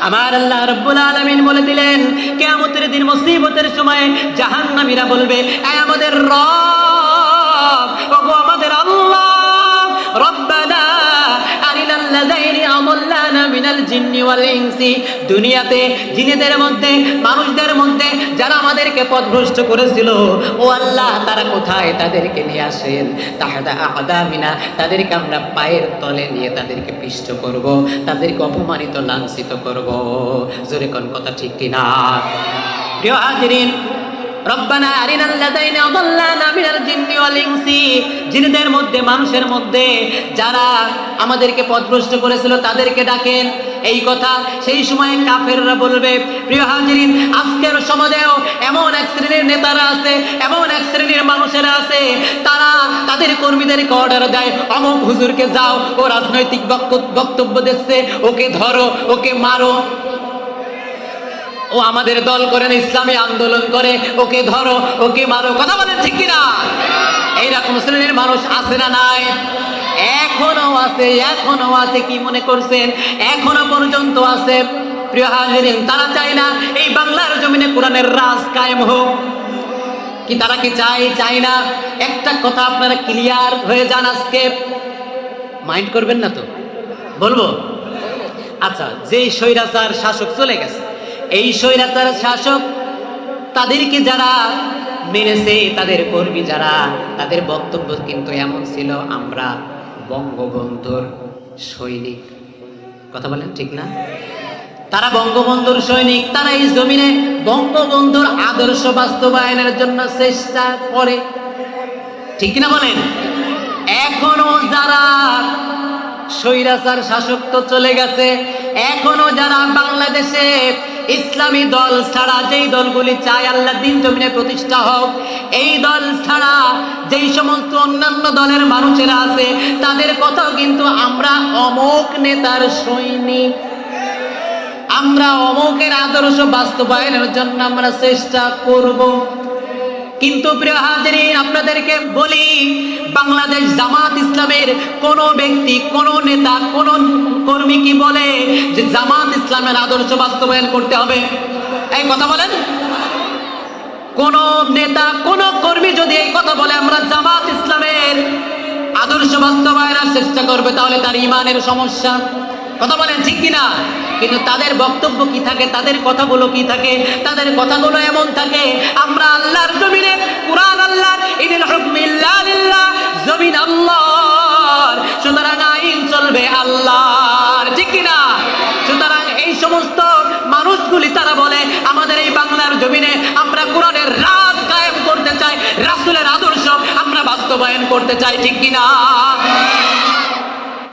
আমার আল্লাহ রাব্বুল আলামিন বলে দিলেন, কিয়ামতের দিন মুসিবতের সময় জাহান্নামীরা বলবে, এ আমাদের রব, ওগো আমাদের আল্লাহ, রব্বানা আরিনাল লাযাইনি আদাল্লানা মিনাল জিন্নি ওয়াল ইনসি, দুনিয়াতে জিনেদের মধ্যে মানুষদের মধ্যে যারা আমাদেরকে পথভ্রষ্ট করেছিল, ও আল্লাহ তারা কোথায়, তাদেরকে নিয়ে আসেন। তাহাদা আদামিনা, তাদেরকে আমরা পায়ের তলে নিয়ে তাদেরকে পিষ্ট করব, তাদেরকে অপমানিত লাঞ্ছিত করব। জোরে কোন কথা ঠিক কিনা? প্রিয় হাজিরিন, রব্বানা আরিনাল লাযাইনি আদাল্লানা মিনাল জিন্নি ওয়াল ইনসি, জিনদের মধ্যে মানুষের মধ্যে যারা আমাদেরকে পথভ্রষ্ট করেছিল তাদেরকে ডাকেন। এই কথা সেই সময় কাফেররা বলবে। প্রিয় হাজিরিন, আজকের সমাজেও এমন এক শ্রেণীর নেতারা আছে, এমন এক শ্রেণীর মানুষেরা আছে, তারা তাদের কর্মীদেরকে অর্ডার দেয়, অমুক হুজুরকে যাও, ও রাজনৈতিক বক্তব্য দিচ্ছে, ওকে ধরো, ওকে মারো, ও আমাদের দল করেন, ইসলামী আন্দোলন করে, ওকে ধরো, ওকে মারো। কথা বলেন ঠিক কিনা? এইরকম শ্রেণীর মানুষ আছে না নাই? এখনো আছে, এখনো আছে। কি মনে করছেন এখনো পর্যন্ত আছে? প্রিয় হাজিরিন, তারা চায় না এই বাংলার জমিনে কোরআনের রাজ কায়েম হোক। কি তারা কি চায়? চায় না। একটা কথা আপনারা ক্লিয়ার হয়ে যান আজকে, মাইন্ড করবেন না তো? বলবো? আচ্ছা, যেই স্বৈরাচার শাসক চলে গেছে, এই স্বৈরাচার শাসক তাদেরকে যারা মেনেছে, তাদের কর্মী যারা, তাদের বক্তব্য কিন্তু এমন ছিল, আমরা বঙ্গবন্ধুর সৈনিক। কথা বলেন ঠিক না? তারা বঙ্গবন্ধুর সৈনিক, তারা এই জমিনে বঙ্গবন্ধুর আদর্শ বাস্তবায়নের জন্য চেষ্টা করে। ঠিক কিনা বলেন? এখনো যারা স্বৈরাচার শাসক তো চলে গেছে, এখনো যারা বাংলাদেশে ইসলামী দল ছাড়া, যেই দলগুলি চায় আল্লাহ দিন জমিনে প্রতিষ্ঠা হোক, এই দল ছাড়া যেই সমস্ত অন্যান্য দলের মানুষেরা আছে, তাদের কথাও কিন্তু আমরা অমুক নেতার সৈনিক, আমরা অমুকের আদর্শ বাস্তবায়নের জন্য আমরা চেষ্টা করব। কিন্তু প্রিয় হাজিরিন, আপনাদেরকে বলি, বাংলাদেশ জামাত ইসলামের কোন ব্যক্তি, কোন নেতা, কোন কর্মী কি বলে যে জামাত ইসলামের আদর্শ বাস্তবায়ন করতে হবে? এই কথা বলেন। কোন নেতা, কোন কর্মী যদি এই কথা বলে আমরা জামাত ইসলামের আদর্শ বাস্তবায়নের চেষ্টা করবে, তাহলে তার ঈমানের সমস্যা। কথা বলেন ঠিক কিনা? কিন্তু তাদের বক্তব্য কি থাকে, তাদের কথাগুলো কি থাকে? তাদের কথাগুলো এমন থাকে, আমরা আল্লাহর জমিনে কুরআন আল্লাহর, ইনিল হুকমু ইল্লা লিল্লাহ, জমিন আল্লাহর, সুতরাং আইন চলবে আল্লাহর। ঠিক কিনা? সুতরাং এই সমস্ত মানুষগুলি তারা বলে আমাদের এই বাংলার জমিনে আমরা কোরআনের রাজ কায়েম করতে চাই, রাসূলের আদর্শ আমরা বাস্তবায়ন করতে চাই। ঠিক কিনা?